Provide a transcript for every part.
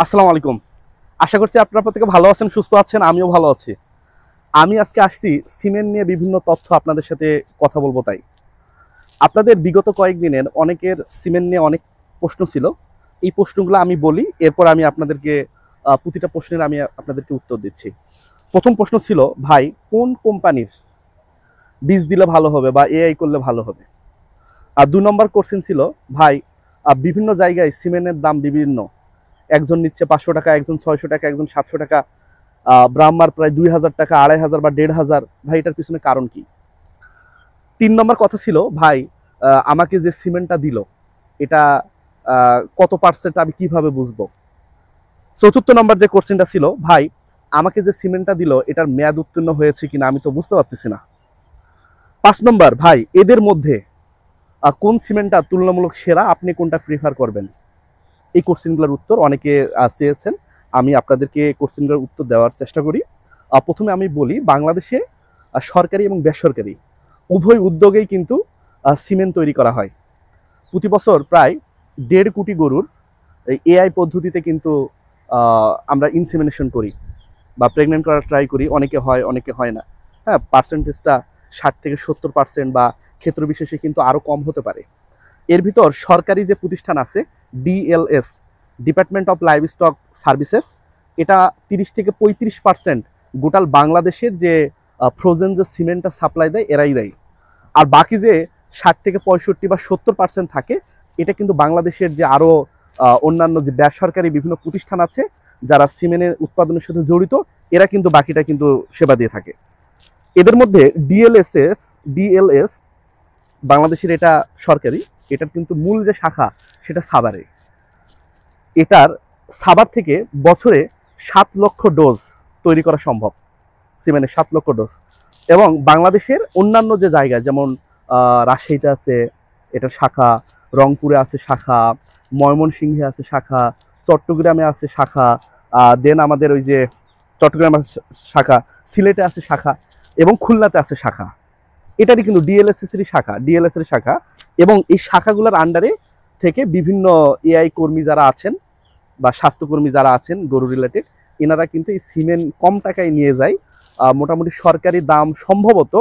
আসসালামু আলাইকুম। আশা করছি আপনারা প্রত্যেকে ভালো আছেন, সুস্থ আছেন, আমিও ভালো আছি। আমি আজকে আসছি সিমেন্ট নিয়ে বিভিন্ন তথ্য আপনাদের সাথে কথা বলবো তাই। আপনাদের বিগত কয়েকদিনের অনেকের সিমেন্ট নিয়ে অনেক প্রশ্ন ছিল। এই প্রশ্নগুলো আমি বলি, এরপর আমি আপনাদেরকে প্রতিটা প্রশ্নের আমি আপনাদেরকে উত্তর দিচ্ছি। প্রথম প্রশ্ন ছিল, ভাই কোন কোম্পানির বীজ দিলে ভালো হবে বা এআই করলে ভালো হবে? আর ২ নম্বর কোশ্চেন ছিল, ভাই বিভিন্ন জায়গায় সিমেন্টের দাম বিভিন্ন। একজন নিচ্ছে ৫০০ টাকা, একজন ৬০০ টাকা, একজন ৭০০ টাকা, ব্রাহ্মার প্রায় ২,০০০ টাকা, ২,৫০০ বা ১,৫০০। ভাই এটার পিছনে কারণ কি? ৩ নম্বর কথা ছিল, ভাই আমাকে যে সিমেন্টটা দিল এটা কত পার্সেন্ট আমি কিভাবে বুঝবো? চতুর্থ নম্বর যে কোশ্চেনটা ছিল, ভাই আমাকে যে সিমেন্টটা দিল এটার মেয়াদ উত্তীর্ণ হয়েছে কিনা আমি তো বুঝতে পারতেছি না। ৫ নম্বর, ভাই এদের মধ্যে কোন সিমেন্টটা তুলনামূলক সেরা, আপনি কোনটা প্রিফার করবেন? এই কোশ্চেনগুলোর উত্তর অনেকে চেয়েছেন, আমি আপনাদেরকে কোশ্চেনগুলোর উত্তর দেওয়ার চেষ্টা করি। প্রথমে আমি বলি, বাংলাদেশে সরকারি এবং বেসরকারি উভয় উদ্যোগেই কিন্তু সিমেন্ট তৈরি করা হয়। প্রতি বছর প্রায় ১.৫ কোটি গরুর এআই পদ্ধতিতে কিন্তু আমরা ইনসেমিনেশন করি বা প্রেগনেন্ট করার ট্রাই করি। অনেকে হয়, অনেকে হয় না। হ্যাঁ, পার্সেন্টেজটা ৬০ থেকে ৭০% বা ক্ষেত্র বিশেষে কিন্তু আরও কম হতে পারে। এর ভিতর সরকারি যে প্রতিষ্ঠান আছে, DLS, department of livestock services, এটা ৩০ থেকে ৩৫% গোটাল বাংলাদেশের যে ফ্রোজেন যে সিমেন্টটা সাপ্লাই দেয় এরাই দেয়। আর বাকি যে ৬০ থেকে ৬৫ বা ৭০% থাকে, এটা কিন্তু বাংলাদেশের যে আরও অন্যান্য যে বেসরকারি বিভিন্ন প্রতিষ্ঠান আছে যারা সিমেন্টের উৎপাদনের সাথে জড়িত, এরা কিন্তু বাকিটা কিন্তু সেবা দিয়ে থাকে। এদের মধ্যে ডিএলএস বাংলাদেশের এটা সরকারি, এটার কিন্তু মূল যে শাখা সেটা সাভারে। এটার সাভার থেকে বছরে ৭ লক্ষ ডোজ তৈরি করা সম্ভব, সিমেন্টের ৭ লক্ষ ডোজ। এবং বাংলাদেশের অন্যান্য যে জায়গায়, যেমন রাজশাহীতে আছে এটার শাখা, রংপুরে আছে শাখা, ময়মনসিংহে আছে শাখা, চট্টগ্রামে আছে শাখা, দেন আমাদের ওই যে চট্টগ্রামে আছে শাখা, সিলেটে আছে শাখা এবং খুলনাতে আছে শাখা। এটারই কিন্তু ডিএলএস এর শাখা। এবং এই শাখাগুলোর আন্ডারে থেকে বিভিন্ন এআই কর্মী যারা আছেন বা স্বাস্থ্যকর্মী যারা আছেন গরু রিলেটেড, এনারা কিন্তু এই সিমেন্ট কম টাকায় নিয়ে যায়। মোটামুটি সরকারি দাম সম্ভবত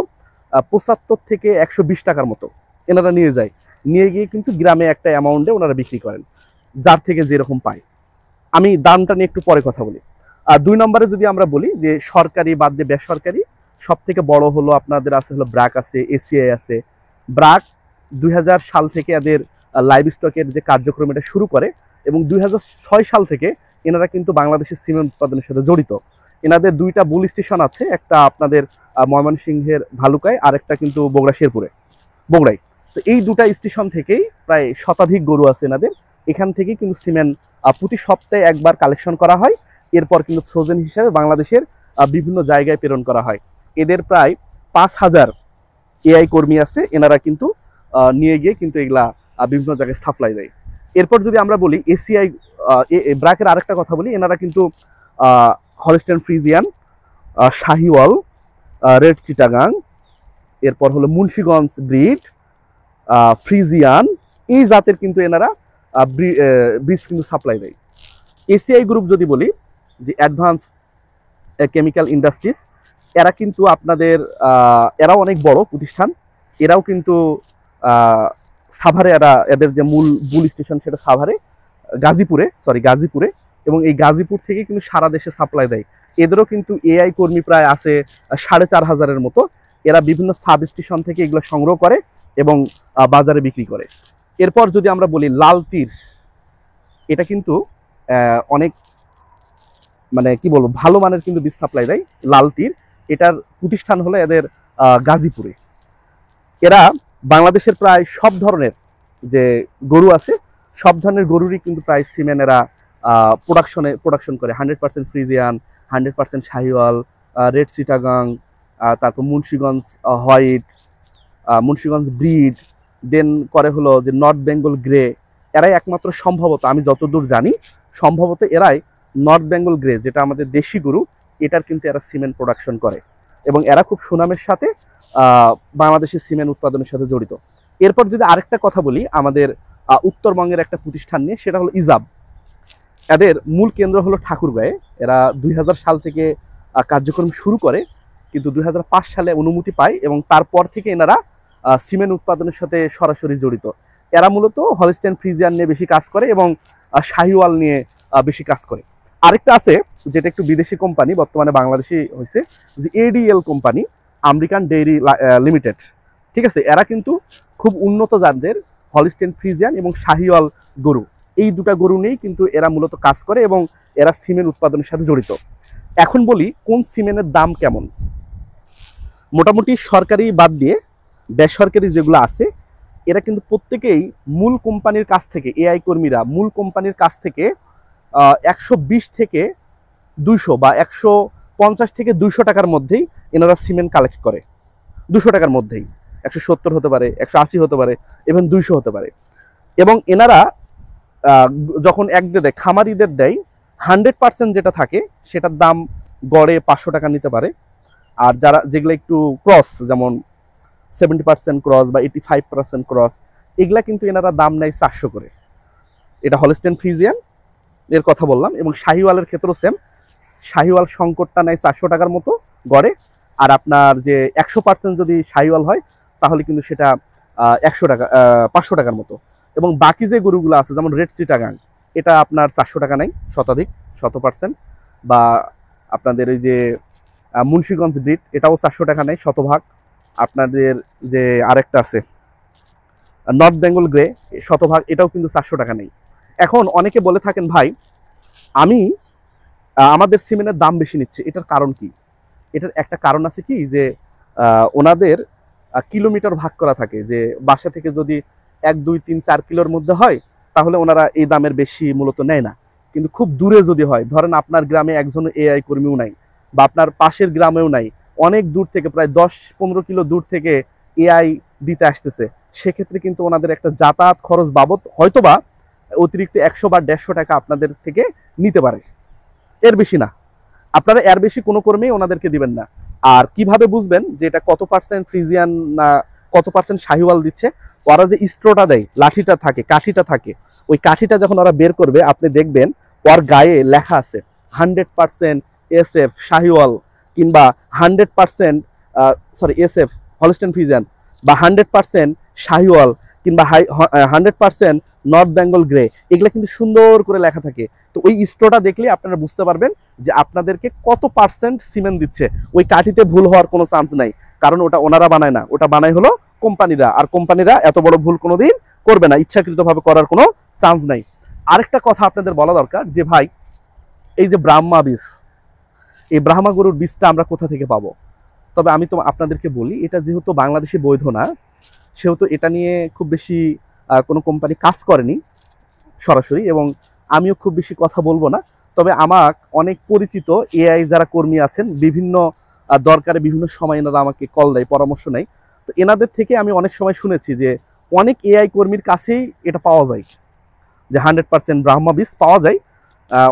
৭৫ থেকে ১২০ টাকার মতো এনারা নিয়ে যায়। নিয়ে গিয়ে কিন্তু গ্রামে একটা অ্যামাউন্টে ওনারা বিক্রি করেন, যার থেকে যেরকম পায়। আমি দামটা নিয়ে একটু পরে কথা বলি। ২ নম্বরে যদি আমরা বলি যে সরকারি বাদ দিয়ে বেসরকারি, সব থেকে বড় হলো আপনাদের আছে হলো ব্র্যাক আছে, এসিআই আছে। ব্র্যাক ২০০০ সাল থেকে এদের লাইভ স্টকের যে কার্যক্রম এটা শুরু করে এবং ২০০৬ সাল থেকে এনারা কিন্তু বাংলাদেশের সিমেন্ট উৎপাদনের সাথে জড়িত। এনাদের ২টা বুল স্টেশন আছে, একটা আপনাদের ময়মনসিংহের ভালুকায়, আর একটা কিন্তু বগুড়া শেরপুরে, বগুড়ায়। তো এই ২টা স্টেশন থেকেই প্রায় শতাধিক গরু আছে এনাদের। এখান থেকেই কিন্তু সিমেন্ট প্রতি সপ্তাহে একবার কালেকশন করা হয়, এরপর কিন্তু ফ্রোজেন হিসাবে বাংলাদেশের বিভিন্ন জায়গায় প্রেরণ করা হয়। এদের প্রায় ৫,০০০ এআই কর্মী আছে, এনারা কিন্তু নিয়ে গিয়ে কিন্তু এগুলা বিভিন্ন জায়গায় সাপ্লাই দেয়। এরপর যদি আমরা বলি এসিআই ব্র্যাকের আরেকটা কথা বলি, এনারা কিন্তু Holstein Friesian, Sahiwal, red Chittagong, এরপর হলো মুন্সিগঞ্জ ব্রিড, ফ্রিজিয়ান, এই জাতের কিন্তু এনারা বীজ কিন্তু সাপ্লাই দেয়। এসিআই গ্রুপ যদি বলি, যে অ্যাডভান্স কেমিক্যাল ইন্ডাস্ট্রিজ, এরা কিন্তু আপনাদের এরাও অনেক বড় প্রতিষ্ঠান। এরাও কিন্তু সাভারে, এদের যে মূল বুল স্টেশন সেটা সাভারে, গাজীপুরে, এবং এই গাজীপুর থেকে কিন্তু সারা দেশে সাপ্লাই দেয়। এদেরও কিন্তু এআই কর্মী প্রায় আছে ৪,৫০০-এর মতো। এরা বিভিন্ন সাব স্টেশন থেকে এগুলো সংগ্রহ করে এবং বাজারে বিক্রি করে। এরপর যদি আমরা বলি লাল তীর, এটা কিন্তু অনেক মানে কি বলবো ভালো মানের কিন্তু বীজ সাপ্লাই দেয় লাল তীর। এটার প্রতিষ্ঠান হলো এদের গাজীপুরে। এরা বাংলাদেশের প্রায় সব ধরনের যে গরু আছে, সব ধরনের গরুরই কিন্তু প্রায় সিমেন্ট এরা প্রোডাকশন করে। 100% ফ্রিজিয়ান, 100% শাহিওয়াল, রেড চিটাগাং, তারপর মুন্সিগঞ্জ হোয়াইট, মুন্সিগঞ্জ ব্রিড, দেন করে হলো যে নর্থ বেঙ্গল গ্রে। এরাই একমাত্র সম্ভবত, আমি যতদূর জানি, সম্ভবত এরাই নর্থ বেঙ্গল গ্রে, যেটা আমাদের দেশি গরু, এটার কিন্তু এরা সিমেন্ট প্রোডাকশন করে এবং এরা খুব সুনামের সাথে বাংলাদেশের সিমেন্ট উৎপাদনের সাথে জড়িত। এরপর যদি আরেকটা কথা বলি আমাদের উত্তরবঙ্গের একটা প্রতিষ্ঠান নিয়ে, সেটা হলো ইজাব। এদের মূল কেন্দ্র হলো ঠাকুরগাঁয়ে। এরা 2000 সাল থেকে কার্যক্রম শুরু করে, কিন্তু 2005 সালে অনুমতি পায় এবং তারপর থেকে এনারা সিমেন্ট উৎপাদনের সাথে সরাসরি জড়িত। এরা মূলত হলস্টাইন ফ্রিজিয়ান নিয়ে বেশি কাজ করে এবং শাহিওয়াল নিয়ে বেশি কাজ করে। আরেকটা আছে যেটা একটু বিদেশি কোম্পানি, বর্তমানে বাংলাদেশি হয়েছে, যে ADL company, American dairy limited. ঠিক আছে, এরা কিন্তু খুব উন্নত জাতদের হলস্টাইন ফ্রিজিয়ান এবং শাহিওয়াল গরু, এই দুটা গরু নিয়েই কিন্তু এরা মূলত কাজ করে এবং এরা সিমেন্ট উৎপাদনের সাথে জড়িত। এখন বলি কোন সিমেন্টের দাম কেমন। মোটামুটি সরকারি বাদ দিয়ে বেসরকারি যেগুলো আছে, এরা কিন্তু প্রত্যেকেই মূল কোম্পানির কাছ থেকে, এআই কর্মীরা মূল কোম্পানির কাছ থেকে 120 থেকে 200 বা 150 থেকে 200 টাকার মধ্যেই এনারা সিমেন্ট কালেক্ট করে। 200 টাকার মধ্যেই, 170 হতে পারে, 180 হতে পারে, এবং 200 হতে পারে। এবং এনারা যখন দেয়, খামারিদের দেয়, 100% যেটা থাকে সেটার দাম গড়ে 500 টাকা নিতে পারে। আর যেগুলো একটু ক্রস, যেমন 70% ক্রস বা 85% ক্রস, এগুলা কিন্তু এনারা দাম নেয় 400 করে। এটা হলস্টাইন ফ্রিজিয়ান এর কথা বললাম। এবং শাহিওয়ালের ক্ষেত্রেও সেম, শাহিওয়াল সংকটটা নেয় 400 টাকার মতো গড়ে। আর আপনার যে 100% যদি শাহিওয়াল হয় তাহলে কিন্তু সেটা 100 টাকা 500 টাকার মতো। এবং বাকি যে গরুগুলো আছে, যেমন রেড চিটাগাং, এটা আপনার 400 টাকা নেই শতাধিক, 100%। বা আপনাদের এই যে মুন্সিগঞ্জ ব্রিড, এটাও 400 টাকা নেই শতভাগ। আপনাদের যে আরেকটা আছে নর্থ বেঙ্গল গ্রে, শতভাগ, এটাও কিন্তু 400 টাকা নেই। এখন অনেকে বলে থাকেন, ভাই আমি আমাদের সিমেন্টের দাম বেশি নিচ্ছে, এটার কারণ কি? এটার একটা কারণ আছে কি, যে ওনাদের কিলোমিটার ভাগ করা থাকে, যে বাসা থেকে যদি 1, 2, 3, 4 কিলোর মধ্যে হয় তাহলে ওনারা এই দামের বেশি মূলত নেয় না। কিন্তু খুব দূরে যদি হয়, ধরেন আপনার গ্রামে একজন এআই কর্মীও নাই, বা আপনার পাশের গ্রামেও নাই, অনেক দূর থেকে, প্রায় 10-15 কিলো দূর থেকে এআই দিতে আসতেছে, সেক্ষেত্রে কিন্তু ওনাদের একটা যাতায়াত খরচ বাবদ হয়তোবা অতিরিক্ত 100 বা 150 টাকা আপনাদের থেকে নিতে পারে, এর বেশি না। আপনারা এর বেশি কোনো কর্মী ওনাদেরকে দিবেন না। আর কিভাবে বুঝবেন যে এটা কত পার্সেন্ট ফ্রিজিয়ান না কত পার্সেন্ট শাহিওয়াল দিচ্ছে? ওরা যে স্ট্রোটা দেয়, লাঠিটা থাকে, কাঠিটা থাকে, ওই কাঠিটা যখন ওরা বের করবে, আপনি দেখবেন ওর গায়ে লেখা আছে 100% এসএফ শাহিওয়াল, কিংবা 100% এসএফ হলস্টাইন ফ্রিজিয়ান, বা 100% শাহিওয়াল, কিংবা 100% নর্থ বেঙ্গল গ্রে, এগুলো কিন্তু সুন্দর করে লেখা থাকে। তো ওই স্ট্রোটা দেখলে আপনারা বুঝতে পারবেন যে আপনাদেরকে কত পার্সেন্ট সিমেন্ট দিচ্ছে। ওই কাঠিতে ভুল হওয়ার কোনো চান্স নাই, কারণ ওটা ওনারা বানায় না, ওটা বানায় হলো কোম্পানিরা। আর কোম্পানিরা এত বড় ভুল কোনোদিন করবে না, ইচ্ছাকৃতভাবে করার কোনো চান্স নাই। আরেকটা কথা আপনাদের বলা দরকার, যে ভাই এই যে ব্রাহ্মা বীজ, এই ব্রাহ্মা গরুর বীজটা আমরা কোথা থেকে পাবো? তবে আমি তো আপনাদেরকে বলি, এটা যেহেতু বাংলাদেশে বৈধ না, সেহেতু এটা নিয়ে খুব বেশি কোনো কোম্পানি কাজ করেনি সরাসরি, এবং আমিও খুব বেশি কথা বলবো না। তবে আমার অনেক পরিচিত এআই যারা কর্মী আছেন, বিভিন্ন দরকারে বিভিন্ন সময় এনারা আমাকে কল দেয়, পরামর্শ নেয়। তো এনাদের থেকে আমি অনেক সময় শুনেছি যে অনেক এআই কর্মীর কাছেই এটা পাওয়া যায়, যে 100% ব্রাহ্মা বীজ পাওয়া যায়।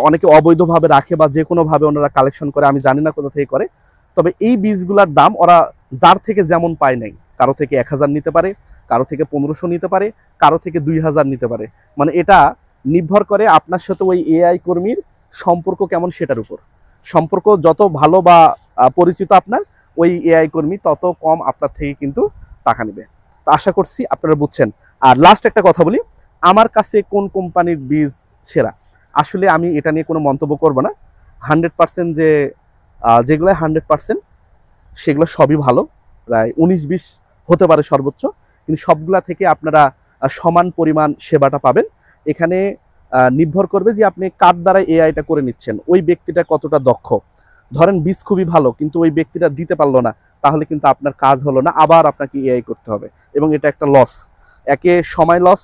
অনেকে অবৈধভাবে রাখে বা যে কোনোভাবে ওনারা কালেকশন করে, আমি জানি না কোথা থেকে করে। তবে এই বীজগুলোর দাম ওরা যার থেকে যেমন পায় নাই, কারো থেকে 1000 নিতে পারে, কারো থেকে 1500 নিতে পারে, কারো থেকে 2000 নিতে পারে। মানে এটা নির্ভর করে আপনার সাথে ওই এআই কর্মীর সম্পর্ক কেমন সেটার উপর। সম্পর্ক যত ভালো বা পরিচিত আপনার ওই এআই কর্মী, তত কম আপনার থেকে কিন্তু টাকা নেবে। তো আশা করছি আপনারা বুঝছেন। আর লাস্ট একটা কথা বলি, আমার কাছে কোন কোম্পানির বীজ সেরা, আসলে আমি এটা নিয়ে কোনো মন্তব্য করব না। 100% যেগুলো 100% সেগুলো সবই ভালো, প্রায় 19-20 হতে পারে সর্বোচ্চ, কিন্তু সবগুলা থেকে আপনারা সমান পরিমাণ সেবাটা পাবেন। এখানে নির্ভর করবে যে আপনি কার দ্বারা এআইটা করে নিচ্ছেন, ওই ব্যক্তিটা কতটা দক্ষ। ধরেন বীজ খুবই ভালো, কিন্তু ওই ব্যক্তিটা দিতে পারলো না, তাহলে কিন্তু আপনার কাজ হলো না, আবার আপনাকে এআই করতে হবে, এবং এটা একটা লস। একে সময় লস,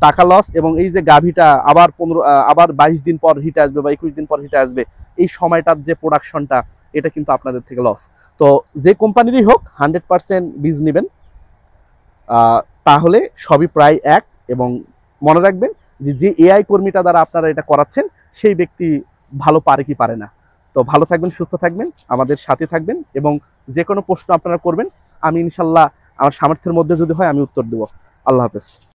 টাকা লস, এবং এই যে গাভীটা আবার 22 দিন পর হিটে আসবে বা 21 দিন পর হিটে আসবে, এই সময়টার যে প্রোডাকশনটা, এটা কিন্তু আপনাদের থেকে লস। তো যে কোম্পানিরই হোক 100% বীজ নেবেন, তাহলে সবই প্রায় এক। এবং মনে রাখবেন যে এআই কর্মীটা দ্বারা আপনারা এটা করাচ্ছেন, সেই ব্যক্তি ভালো পারে কি পারে না। তো ভালো থাকবেন, সুস্থ থাকবেন, আমাদের সাথে থাকবেন, এবং যে কোনো প্রশ্ন আপনারা করবেন, আমি ইনশাল্লাহ আমার সামর্থ্যের মধ্যে যদি হয় আমি উত্তর দেব। আল্লাহ হাফেজ।